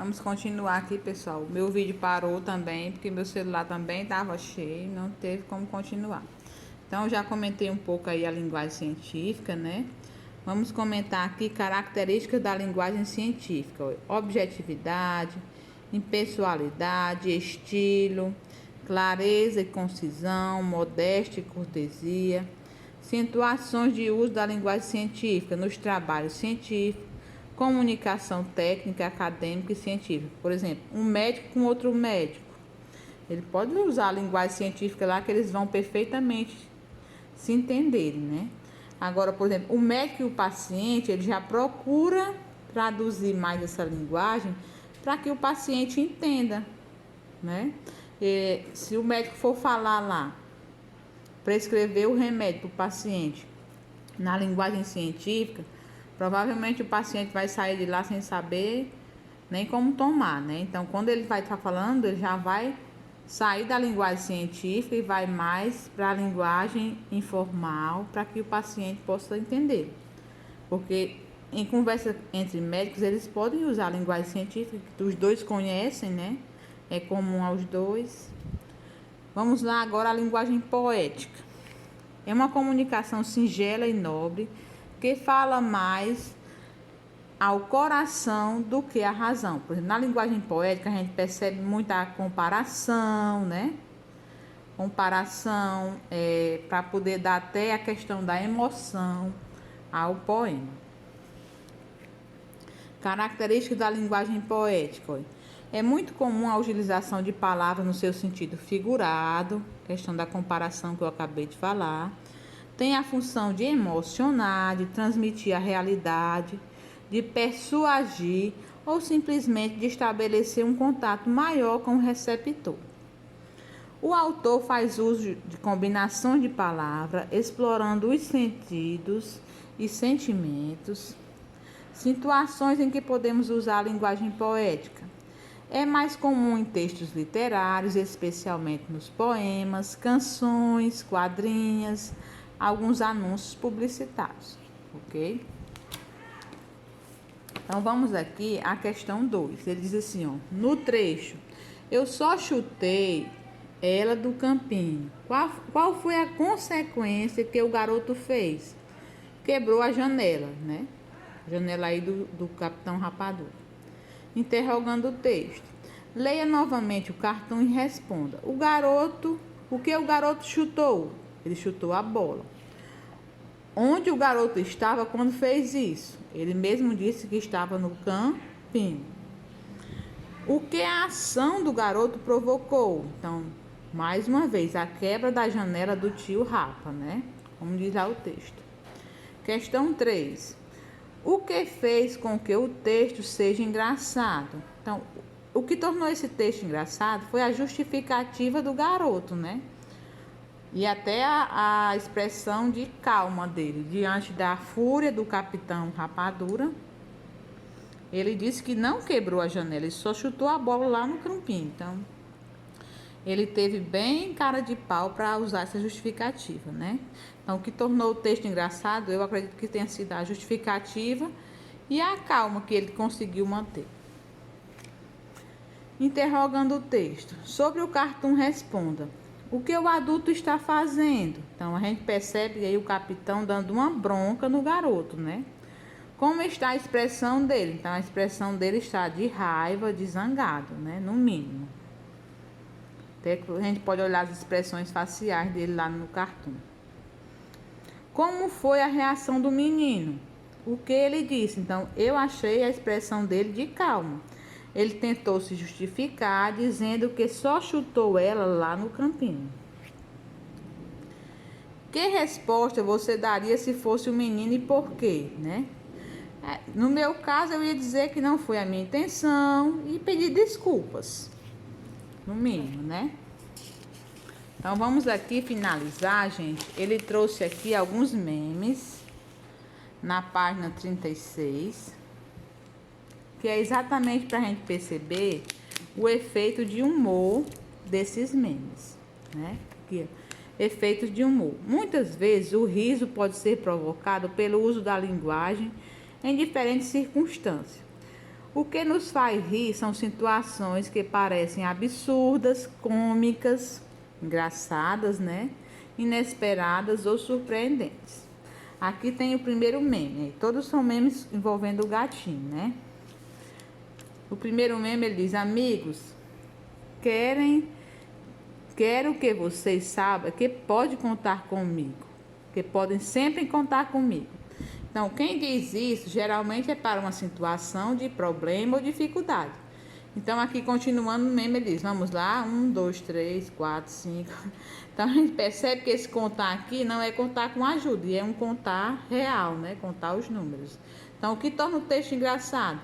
Vamos continuar aqui, pessoal. Meu vídeo parou também, porque meu celular também estava cheio, não teve como continuar. Então, eu já comentei um pouco aí a linguagem científica, né? Vamos comentar aqui características da linguagem científica: objetividade, impessoalidade, estilo, clareza e concisão, modéstia e cortesia, situações de uso da linguagem científica nos trabalhos científicos, comunicação técnica, acadêmica e científica. Por exemplo, um médico com outro médico, ele pode usar a linguagem científica lá que eles vão perfeitamente se entenderem, né? Agora, por exemplo, o médico e o paciente, ele já procura traduzir mais essa linguagem para que o paciente entenda, né? E se o médico for falar lá, prescrever o remédio para o paciente na linguagem científica, provavelmente o paciente vai sair de lá sem saber nem como tomar, né? Então, quando ele vai estar falando, ele já vai sair da linguagem científica e vai mais para a linguagem informal, para que o paciente possa entender. Porque em conversa entre médicos, eles podem usar a linguagem científica, que os dois conhecem, né? É comum aos dois. Vamos lá agora a linguagem poética. É uma comunicação singela e nobre, que fala mais ao coração do que à razão. Por exemplo, na linguagem poética a gente percebe muita comparação, né? Comparação para poder dar até a questão da emoção ao poema. Características da linguagem poética. É muito comum a utilização de palavras no seu sentido figurado, questão da comparação que eu acabei de falar. Tem a função de emocionar, de transmitir a realidade, de persuadir ou simplesmente de estabelecer um contato maior com o receptor. O autor faz uso de combinações de palavras, explorando os sentidos e sentimentos, situações em que podemos usar a linguagem poética. É mais comum em textos literários, especialmente nos poemas, canções, quadrinhos, alguns anúncios publicitários, ok? Então, vamos aqui à questão 2. Ele diz assim, ó, no trecho, eu só chutei ela do campinho. Qual foi a consequência que o garoto fez? Quebrou a janela, né? Janela aí do Capitão Rapadura. Interrogando o texto. Leia novamente o cartão e responda. O que o garoto chutou? Ele chutou a bola. Onde o garoto estava quando fez isso? Ele mesmo disse que estava no campinho. O que a ação do garoto provocou? Então, mais uma vez, a quebra da janela do tio Rapa, né? Como diz lá o texto. Questão 3. O que fez com que o texto seja engraçado? Então, o que tornou esse texto engraçado foi a justificativa do garoto, né? E até a expressão de calma dele, diante da fúria do Capitão Rapadura. Ele disse que não quebrou a janela, ele só chutou a bola lá no campinho. Então, ele teve bem cara de pau para usar essa justificativa, né? Então, o que tornou o texto engraçado, eu acredito que tenha sido a justificativa e a calma que ele conseguiu manter. Interrogando o texto. Sobre o cartoon, responda. O que o adulto está fazendo? Então, a gente percebe aí o capitão dando uma bronca no garoto, né? Como está a expressão dele? Então, a expressão dele está de raiva, de zangado, né? No mínimo. Até a gente pode olhar as expressões faciais dele lá no cartoon. Como foi a reação do menino? O que ele disse? Então, eu achei a expressão dele de calma. Ele tentou se justificar, dizendo que só chutou ela lá no campinho. Que resposta você daria se fosse o menino e por quê, né? No meu caso, eu ia dizer que não foi a minha intenção e pedir desculpas, no mínimo, né? Então, vamos aqui finalizar, gente. Ele trouxe aqui alguns memes na página 36, que é exatamente para a gente perceber o efeito de humor desses memes, né? Aqui, efeitos de humor. Muitas vezes o riso pode ser provocado pelo uso da linguagem em diferentes circunstâncias. O que nos faz rir são situações que parecem absurdas, cômicas, engraçadas, né? Inesperadas ou surpreendentes. Aqui tem o primeiro meme. Todos são memes envolvendo o gatinho, né? O primeiro meme ele diz: amigos, quero que vocês saibam que pode contar comigo, que podem sempre contar comigo. Então, quem diz isso geralmente é para uma situação de problema ou dificuldade. Então, aqui continuando o meme, ele diz: vamos lá, 1, 2, 3, 4, 5. Então, a gente percebe que esse contar aqui não é contar com ajuda, e é um contar real, né? Contar os números. Então, o que torna o texto engraçado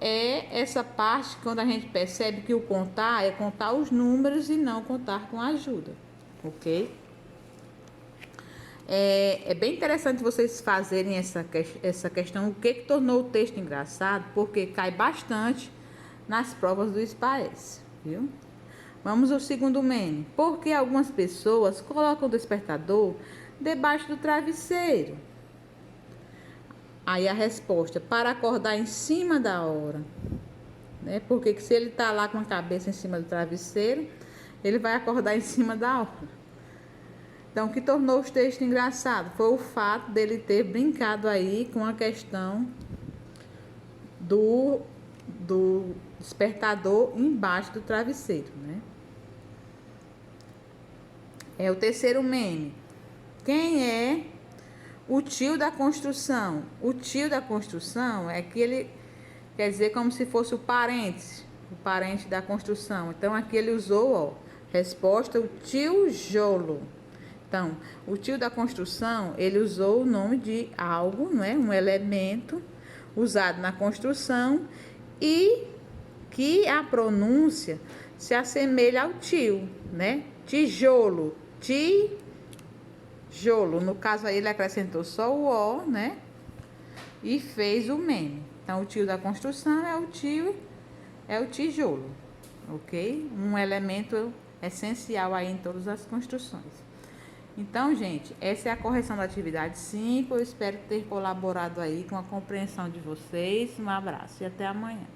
é essa parte quando a gente percebe que o contar é contar os números e não contar com ajuda, ok? É bem interessante vocês fazerem essa questão, o que tornou o texto engraçado, porque cai bastante nas provas do SPAES, viu? Vamos ao segundo meme. Por que algumas pessoas colocam o despertador debaixo do travesseiro? Aí a resposta: para acordar em cima da hora, né? Porque se ele tá lá com a cabeça em cima do travesseiro, ele vai acordar em cima da hora. Então, o que tornou os textos engraçados foi o fato dele ter brincado aí com a questão do despertador embaixo do travesseiro, né? É o terceiro meme. Quem é o tio da construção? O tio da construção é aquele, quer dizer, como se fosse o parente da construção. Então, aqui ele usou, ó, resposta, o tijolo. Então, o tio da construção, ele usou o nome de algo, não é? Um elemento usado na construção e que a pronúncia se assemelha ao tio, né? Tijolo, tijolo. No caso aí ele acrescentou só o O, né? E fez o meme. Então, o tio da construção é o tijolo, ok? Um elemento essencial aí em todas as construções. Então, gente, essa é a correção da atividade 5. Eu espero ter colaborado aí com a compreensão de vocês. Um abraço e até amanhã.